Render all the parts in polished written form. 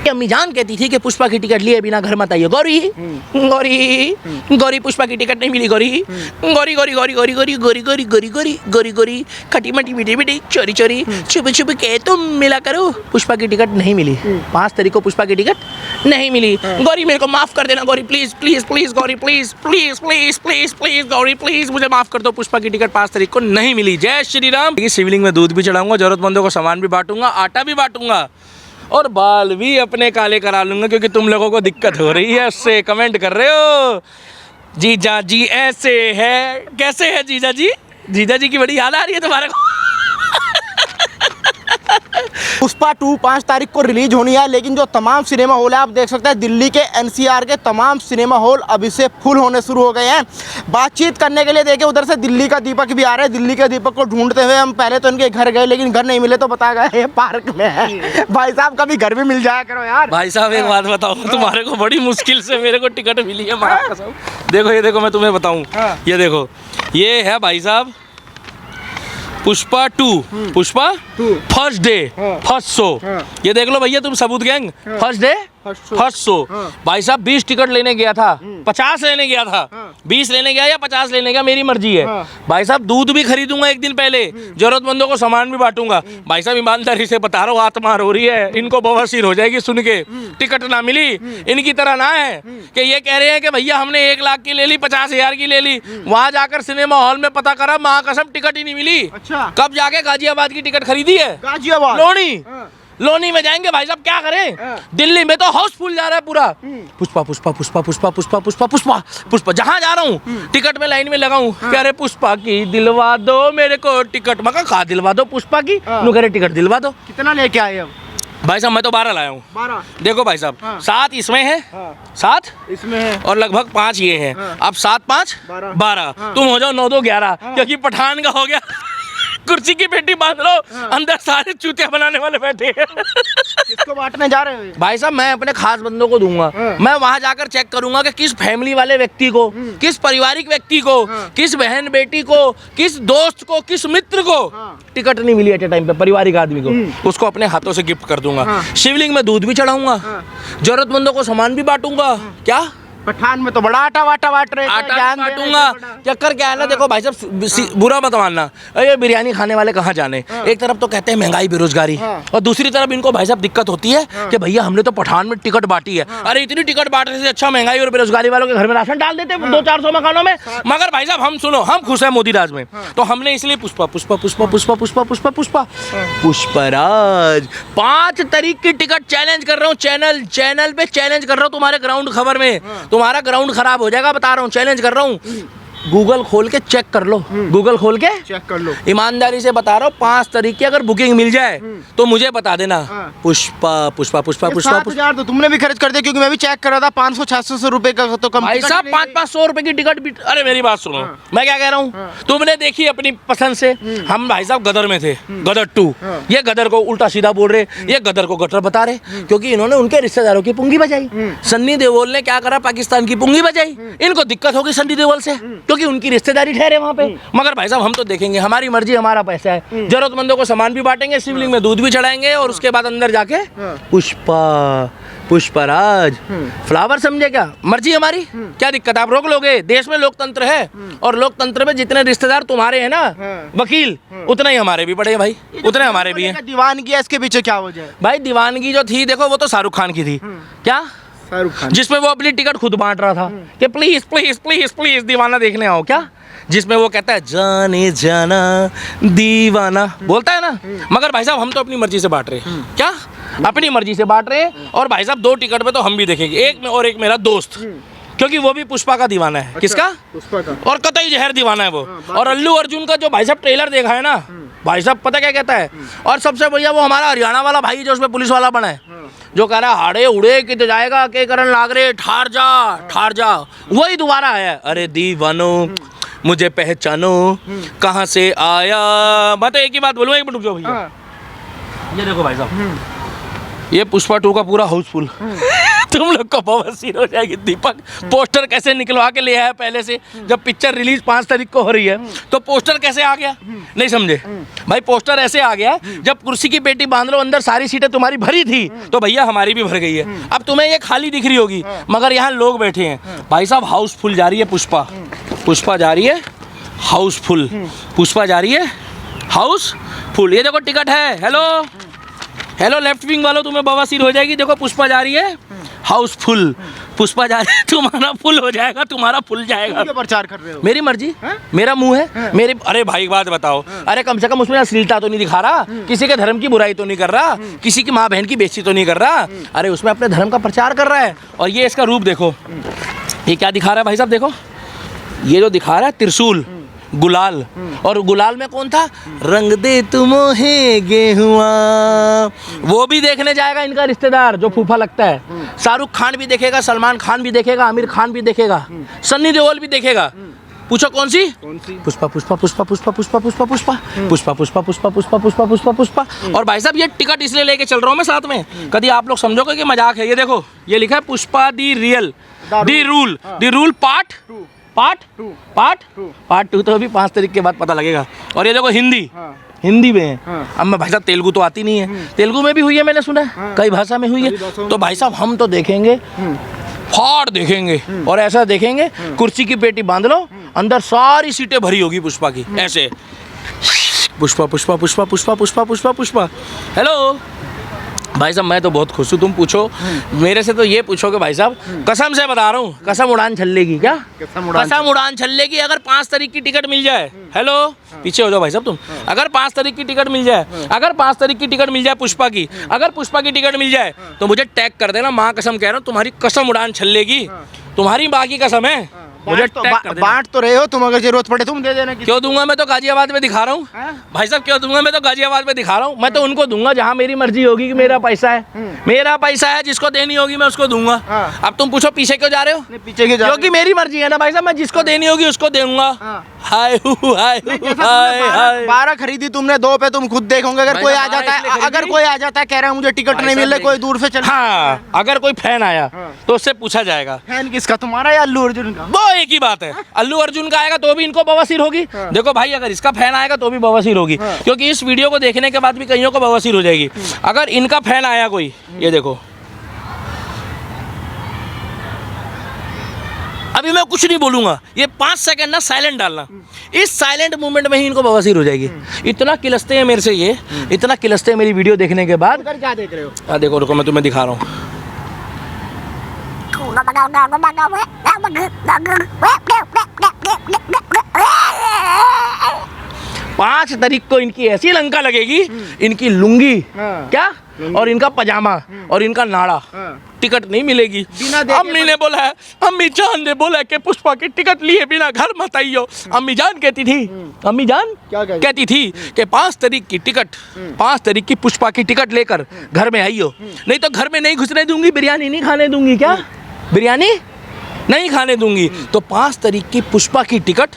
अम्मी जान कहती थी कि पुष्पा की टिकट लिए बिना घर मत आइए। गौरी गौरी गौरी पुष्पा की टिकट नहीं मिली। गौरी गौरी गौरी गौरी गौरी गौरी गौरी गौरी गौरी गौरी गौरी गौरी खटी मटी मीठी मीठी चोरी चोरी छुप छुप के तुम मिला करो। पुष्पा की टिकट नहीं मिली। 5 तारीख को पुष्पा की टिकट नहीं मिली। गौरी मेरे को माफ कर देना Gauri, please please please Gauri, please please please please please Gauri, please मुझे माफ कर दो। पुष्पा की टिकट 5 तारीख को नहीं मिली। जय श्री राम। शिवलिंग में दूध भी चढ़ाऊंगा, जरूरतमंदों को सामान भी बांटूंगा, आटा भी बांटूंगा और बाल भी अपने काले करा लूंगा, क्योंकि तुम लोगों को दिक्कत हो रही है उससे। कमेंट कर रहे हो जीजा जी ऐसे है, कैसे है जीजा जी? जीजा जी की बड़ी याद आ रही है तुम्हारे को। पुष्पा 2 5 तारीख को रिलीज होनी है, लेकिन जो तमाम सिनेमा हॉल है आप देख सकते हैं दिल्ली के NCR के तमाम सिनेमा हॉल अभी से फुल होने शुरू हो गए हैं। बातचीत करने के लिए देखिए उधर से दिल्ली का दीपक भी आ रहे हैं। दिल्ली के दीपक को ढूंढते हुए हम पहले तो इनके घर गए, लेकिन घर नहीं मिले तो बता गए पार्क में है। भाई साहब कभी घर भी मिल जाया करो यार। भाई साहब एक बात बताओ, तुम्हारे को बड़ी मुश्किल से मेरे को टिकट मिली है। देखो ये देखो, मैं तुम्हें बताऊं, ये देखो, ये है भाई साहब Pushpa 2, Pushpa first day first show. ये देख लो भैया तुम सबूत gang, first day first show. भाई साहब 20 टिकट लेने गया था, 50 लेने गया था, 20 लेने गया या 50 लेने गया, मेरी मर्जी है। भाई साहब दूध भी खरीदूंगा एक दिन पहले, जरूरतमंदों को सामान भी बांटूंगा। भाई साहब ईमानदारी से बता रहा हूँ, आत्मा रो रही है, इनको बवासीर हो जाएगी सुन के। टिकट ना मिली, इनकी तरह ना है कि ये कह रहे हैं कि भैया हमने 1 लाख की ले ली, 50,000 की ले ली। वहां जाकर सिनेमा हॉल में पता करा, माँ कसम टिकट ही नहीं मिली। अच्छा, कब जाके गाजियाबाद की टिकट खरीदी है, गाजियाबाद लोनी लोनी में जाएंगे। भाई साहब क्या करें, दिल्ली में तो हाउसफुल जा रहा है पूरा। पुष्पा पुष्पा पुष्पा पुष्पा पुष्पा पुष्पा पुष्पा पुष्पा, जहां जा रहा हूँ टिकट में लाइन में लगा हूँ। कह रहे पुष्पा की दिलवा दो मेरे को टिकट। मैं कहा दिलवा दो पुष्पा की, कह रहे टिकट दिलवा दो। कितना लेके आए अब? भाई साहब मैं तो 12 लाया हूँ। 12 देखो भाई साहब, 7 इसमें है, 7 इसमें है और लगभग 5 ये हैं। अब 7 5 12, तुम हो जाओ 9 2 11, क्योंकि पठान का हो गया। कुर्सी की पेटी बांध लो, अंदर सारे चूतिया बनाने वाले बैठे हैं। किसको बांटने जा रहे हो? भाई साहब मैं अपने खास बंदों को दूंगा। मैं वहां जाकर चेक करूंगा कि किस फैमिली वाले व्यक्ति को, किस पारिवारिक व्यक्ति को, किस बहन बेटी को, किस दोस्त को, किस मित्र को टिकट नहीं मिली एट ए टाइम पे, पारिवारिक आदमी को, उसको अपने हाथों से गिफ्ट कर दूंगा। शिवलिंग में दूध भी चढ़ाऊंगा, जरूरतमंदों को सामान भी बांटूंगा। क्या पठान में तो बड़ा आटा वाटा बांट रहे, आटा बांटूंगा। चक्कर क्या है ना, देखो भाई साहब बुरा मत मानना, ये बिरयानी खाने वाले कहाँ जाने। एक तरफ तो कहते हैं महंगाई बेरोजगारी, और दूसरी तरफ इनको भाई साहब दिक्कत होती है कि भैया हमने तो पठान में टिकट बांटी है। अरे इतनी टिकट बांटने से अच्छा महंगाई और बेरोजगारी वालों के घर में राशन डाल देते 200-400 मकानों में। मगर भाई साहब हम सुनो, हम खुश है मोदी राज में, तो हमने इसलिए पुष्पा पुष्पा पुष्पा पुष्पा पुष्पा पुष्पा पुष्पा पुष्पराज 5 तारीख की टिकट चैलेंज कर रहा हूँ। चैनल पे चैलेंज कर रहा हूँ तुम्हारे ग्राउंड खबर में। तुम्हारा ग्राउंड खराब हो जाएगा, बता रहा हूँ, चैलेंज कर रहा हूँ। गूगल खोल के चेक कर लो, गूगल खोल के चेक कर लो। ईमानदारी से बता रहा हूँ, 5 तारीख की अगर बुकिंग मिल जाए तो मुझे बता देना। पुष्पा पुष्पा पुष्पा पुष्पा 7,000 तो तुमने भी खर्च कर दिया, क्योंकि मैं भी चेक कर रहा था 500-600 रुपए का तो कम। भाई साहब 500-500 रुपए की टिकट भी। अरे मेरी बात सुनो, मैं क्या कह रहा हूँ, तुमने देखी अपनी पसंद से। हम भाई साहब गदर में थे, गदर 2। ये गदर को उल्टा सीधा बोल रहे, ये गदर को गटर बता रहे, क्योंकि इन्होंने उनके रिश्तेदारों की पुंगी बजाई। सन्नी देओल ने क्या करा, पाकिस्तान की पुंगी बजाई। इनको दिक्कत होगी सन्नी देओल से, क्योंकि उनकी रिश्तेदारी ठहरे वहाँ पे। मगर भाई साहब हम तो देखेंगे, हमारी मर्जी हमारा पैसा है। जरूरतमंदों को सामान भी बांटेंगे, शिवलिंग में दूध भी चढ़ाएंगे, और उसके बाद अंदर जाके पुष्पा पुष्पराज फ्लावर, समझे क्या? मर्जी हमारी, क्या दिक्कत? आप रोक लोगे? देश में लोकतंत्र है, और लोकतंत्र में जितने रिश्तेदार तुम्हारे हैं ना वकील, उतने ही हमारे भी पड़े भाई, उतने हमारे भी हैं। दीवानगी है, इसके पीछे क्या वजह है? भाई दीवानगी जो थी, देखो वो तो शाहरुख खान की थी। क्या? शाहरुख खान, जिसमें वो अपनी टिकट खुद बांट रहा था कि प्लीज प्लीज प्लीज प्लीज दीवाना देखने आओ। क्या? जिसमें वो कहता है जाने जाना दीवाना, बोलता है ना। मगर भाई साहब हम तो अपनी मर्जी से बांट रहे हैं। क्या? अपनी मर्जी से बांट रहे हैं। और भाई साहब 2 टिकट पे तो हम भी देखेंगे, एक में और एक मेरा दोस्त, क्योंकि वो भी पुष्पा का दीवाना है। किसका? पुष्पा का, और कतई जहर दीवाना है वो। और अल्लू अर्जुन का जो भाई साहब ट्रेलर देखा है ना, भाई साहब पता क्या कहता है? और सबसे बढ़िया वो हमारा हरियाणा वाला भाई जो उसमें पुलिस वाला बना है, जो कह रहा है हाड़े उड़े कि तो जाएगा के करन लाग रे, ठार जा, वही दोबारा आया। अरे दीवानो मुझे पहचानो, कहाँ से आया। मैं तो एक ही बात बोलूँ, एक मिनट रुक जाओ भैया। ये देखो भाई साहब, ये पुष्पा 2 का पूरा हाउसफुल। तुम लोग को बवासीर हो जाएगी। दीपक पोस्टर कैसे निकलवा के ले आया पहले से, जब पिक्चर रिलीज 5 तारीख को हो रही है तो पोस्टर कैसे आ गया, नहीं समझे भाई। पोस्टर ऐसे आ गया जब कुर्सी की पेटी बांध लो, अंदर सारी सीटें तुम्हारी भरी थी तो भैया हमारी भी भर गई है। अब तुम्हें ये खाली दिख रही होगी मगर यहाँ लोग बैठे हैं भाई साहब। हाउसफुल जा रही है पुष्पा, पुष्पा जा रही है हाउसफुल, पुष्पा जा रही है हाउसफुल। ये देखो टिकट है। हेलो हेलो लेफ्ट विंग वालों, तुम्हें बवासीर हो जाएगी। देखो पुष्पा जा रही है हाउसफुल, पुष्पा जा रही है, तुम्हारा फुल हो जाएगा, तुम्हारा फुल जाएगा। क्यों प्रचार कर रहे हो? मेरी मर्जी, मेरा मुंह है मेरे। अरे भाई एक बात बताओ, अरे कम से कम उसमें अश्लीलता तो नहीं दिखा रहा, किसी के धर्म की बुराई तो नहीं कर रहा, किसी की माँ बहन की बेइज्जती तो नहीं कर रहा। अरे उसमें अपने धर्म का प्रचार कर रहा है। और ये इसका रूप देखो, ये क्या दिखा रहा है भाई साहब, देखो ये जो दिखा रहा है त्रिशूल, गुलाल। और गुलाल में कौन था, रंग दे तुम है गेहुआ। वो भी देखने जाएगा इनका रिश्तेदार जो फूफा लगता है। शाहरुख खान भी देखेगा, सलमान खान भी देखेगा, आमिर खान भी देखेगा, सन्नी देओल भी देखेगा। पूछो कौन सी? पुष्पा पुष्पा पुष्पा पुष्पा पुष्पा पुष्पा पुष्पा पुष्पा पुष्पा पुष्पा पुष्पा पुष्पा पुष्पा पुष्पा। और भाई साहब ये टिकट इसलिए लेके चल रहा हूँ मैं साथ में, कभी आप लोग समझोगे कि मजाक है। ये देखो ये लिखा है पुष्पा दी रियल दी रूल पार्ट टू तो अभी 5 तारीख के बाद पता लगेगा। और ये देखो हिंदी में है। अब मैं भाई साहब तेलुगु तो आती नहीं है, तेलुगु में भी हुई है मैंने सुना है, कई भाषा में हुई है। तो भाई साहब हम तो देखेंगे, फाड़ देखेंगे और ऐसा देखेंगे, कुर्सी की पेटी बांध लो, अंदर सारी सीटें भरी होगी पुष्पा की, ऐसे पुष्पा पुष्पा पुष्पा पुष्पा पुष्पा पुष्पा पुष्पा। हेलो भाई साहब मैं तो बहुत खुश हूँ। तुम पूछो मेरे से तो ये पूछोगे भाई साहब, कसम से बता रहा हूँ, कसम उड़ान छल्लेगी क्या, कसम उड़ान छल्लेगी अगर 5 तारीख की टिकट मिल जाए। हेलो पीछे हो जाओ भाई साहब तुम। अगर 5 तारीख की टिकट मिल जाए, अगर 5 तारीख की टिकट मिल जाए पुष्पा की, अगर पुष्पा की टिकट मिल जाए तो मुझे टैग कर देना, माँ कसम कह रहा हूँ, तुम्हारी कसम उड़ान छल्लेगी, तुम्हारी माँ की कसम है। मुझे बांट तो रहे हो तुम, अगर जरूरत पड़े तुम दे देना। क्यों दूंगा, मैं तो गाजियाबाद में दिखा रहा हूँ भाई साहब, क्यों दूंगा, मैं तो गाजियाबाद में दिखा रहा हूँ। मैं तो उनको दूंगा जहाँ मेरी मर्जी होगी कि मेरा पैसा है, मेरा पैसा है, जिसको देनी होगी मैं उसको दूंगा। अब तुम पूछो पीछे क्यों जा रहे हो, पीछे क्यों जा रहे हो? क्योंकि मेरी मर्जी है ना भाई साहब, मैं जिसको देनी होगी उसको दूंगा। हाय 12 खरीदी तुमने, 2 पे तुम खुद देखोगे। अगर कोई आ जाता है, अगर कोई आ जाता है कह रहा है मुझे टिकट नहीं मिल रही, कोई दूर से चल, हाँ अगर कोई फैन आया तो उससे पूछा जाएगा फैन किसका, तुम्हारा या अल्लू अर्जुन का? वो एक ही बात है, अल्लू अर्जुन का आएगा तो भी इनको बवासीर होगी। देखो भाई अगर इसका फैन आएगा तो भी बवासीर होगी, क्योंकि इस वीडियो को देखने के बाद भी कईयों को बवासीर हो जाएगी। अगर इनका फैन आया कोई, ये देखो अभी मैं कुछ नहीं बोलूंगा, ये 5 सेकंड ना साइलेंट डालना, इस साइलेंट मूवमेंट में ही इनको बवासीर हो जाएगी। इतना किलसते हैं मेरे से, ये इतना किलसते हैं मेरी वीडियो देखने के बाद। क्या देख रहे हो? देखो रुको मैं तुम्हें दिखा रहा हूँ। 5 तारीख को इनकी ऐसी लंका लगेगी, इनकी लुंगी क्या और इनका पजामा और इनका नाड़ा, टिकट नहीं मिलेगी। अम्मी ने बोला है, अम्मी जान ने बोला है कि पुष्पा की टिकट लिए बिना घर मत आइयो। अम्मी जान कहती थी, अम्मी जान क्या कहती थी कि 5 तारीख की टिकट, 5 तारीख की पुष्पा की टिकट लेकर घर में आइयो, नहीं तो घर में नहीं घुसने दूंगी, बिरयानी नहीं खाने दूंगी। क्या बिरयानी नहीं खाने दूंगी? तो 5 तारीख की पुष्पा की टिकट,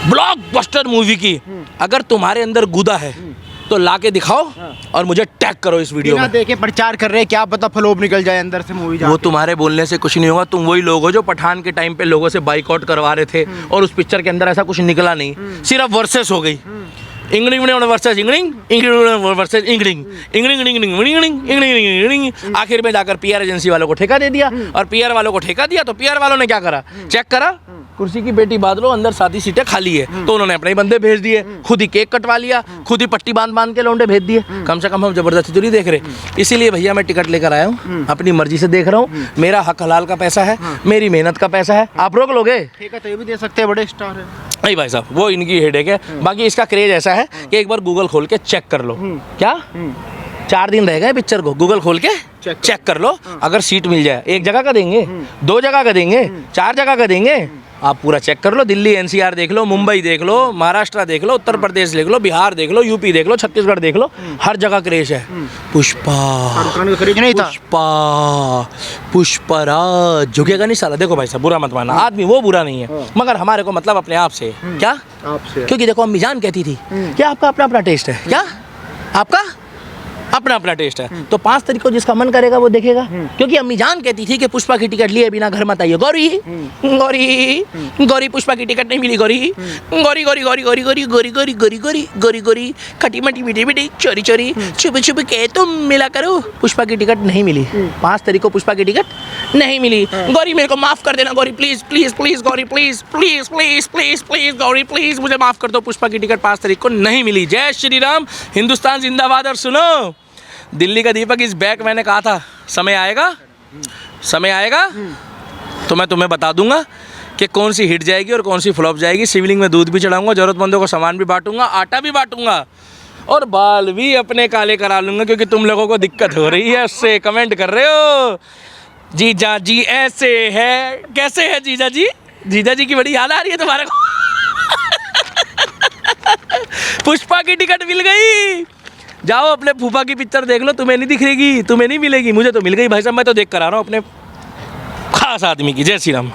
ब्लॉकबस्टर मूवी की, अगर तुम्हारे अंदर गुदा है तो लाके दिखाओ और मुझे टैग करो इस वीडियो में। देखे प्रचार कर रहे हैं, क्या पता फ्लॉप निकल जाए अंदर से मूवी। वो तुम्हारे बोलने से कुछ नहीं होगा। तुम वही लोग हो जो पठान के टाइम पे लोगों से बाइकआउट करवा रहे थे और उस पिक्चर के अंदर ऐसा कुछ निकला नहीं, सिर्फ वर्सेस हो गई, इंग्लिंग वर्सेस इंग्लिंग, वर्सेस इंग्लिंग, आखिर में जाकर पीआर एजेंसी वालों को ठेका दे दिया। और पीआर वालों को ठेका दिया तो पीआर वालों ने क्या करा, चेक करा, कुर्सी की पेटी बांध लो, अंदर सादी सीटें खाली है, तो उन्होंने अपने ही बंदे भेज दिए, खुद ही केक कटवा लिया, खुद ही पट्टी बांध के लौंडे भेज दिए। कम से कम हम जबरदस्ती तो नहीं देख रहे। इसीलिए भैया मैं टिकट लेकर आया हूँ, अपनी मर्जी से देख रहा हूँ, मेरा हक हलाल का पैसा है, मेरी मेहनत का पैसा है। आप रोक लोगे? ठेका तो ये भी दे सकते हैं, बड़े स्टार है। नहीं भाई साहब वो इनकी हेडेक है, बाकी इसका क्रेज ऐसा है कि एक बार गूगल खोल के चेक कर लो। क्या 4 दिन रह गए पिक्चर को, गूगल खोल के चेक कर लो। अगर सीट मिल जाए, 1 जगह का देंगे, 2 जगह का देंगे, 4 जगह का देंगे, आप पूरा चेक कर लो। दिल्ली एनसीआर देख लो, मुंबई देख लो, महाराष्ट्र देख लो, उत्तर प्रदेश देख लो, बिहार देख लो, यूपी देख लो, छत्तीसगढ़ देख लो, हर जगह क्रेज है। पुष्पराज झुकेगा नहीं साला। देखो भाई साहब बुरा मत मानना, आदमी वो बुरा नहीं है, मगर हमारे को मतलब अपने आप से। क्या आपसे? क्योंकि देखो अम्मी जान कहती थी कि आपका अपना अपना टेस्ट है। क्या आपका अपना अपना टेस्ट है। तो 5 तारीख को जिसका मन करेगा वो देखेगा, क्योंकि अम्मी जान कहती थी कि पुष्पा की टिकट लिए बिना घर मत आइए। गौरी गौरी गौरी पुष्पा की टिकट नहीं मिली। गौरी गौरी गौरी गौरी गौरी गौरी गौरी गौरी गौरी गौरी गौरी गौरी खटी मटी मीठी मीठी चोरी चोरी छुप छुप के तुम मिला करो। पुष्पा की टिकट नहीं मिली। 5 तारीख को पुष्पा की टिकट नहीं मिली। गौरी मेरे को माफ कर देना Gauri, please please please Gauri, please please please please please Gauri, please मुझे माफ कर दो। पुष्पा की टिकट 5 तारीख को नहीं मिली। जय श्री राम, हिंदुस्तान जिंदाबाद। और सुनो, दिल्ली का दीपक इज बैक। मैंने कहा था समय आएगा, समय आएगा तो मैं तुम्हें बता दूंगा कि कौन सी हिट जाएगी और कौन सी फ्लॉप जाएगी। शिवलिंग में दूध भी चढ़ाऊंगा, जरूरतमंदों को सामान भी बांटूंगा, आटा भी बांटूंगा और बाल भी अपने काले करा लूंगा, क्योंकि तुम लोगों को दिक्कत हो रही है उससे। कमेंट कर रहे हो जीजा जी ऐसे है, कैसे है जीजा जी? जीजा जी की बड़ी याद आ रही है तुम्हारे को। पुष्पा की टिकट मिल गई। जाओ अपने फूफा की पिक्चर देख लो, तुम्हें नहीं दिखेगी, तुम्हें नहीं मिलेगी, मुझे तो मिल गई भाई साहब। मैं तो देख कर आ रहा हूँ अपने खास आदमी की। जय श्री राम।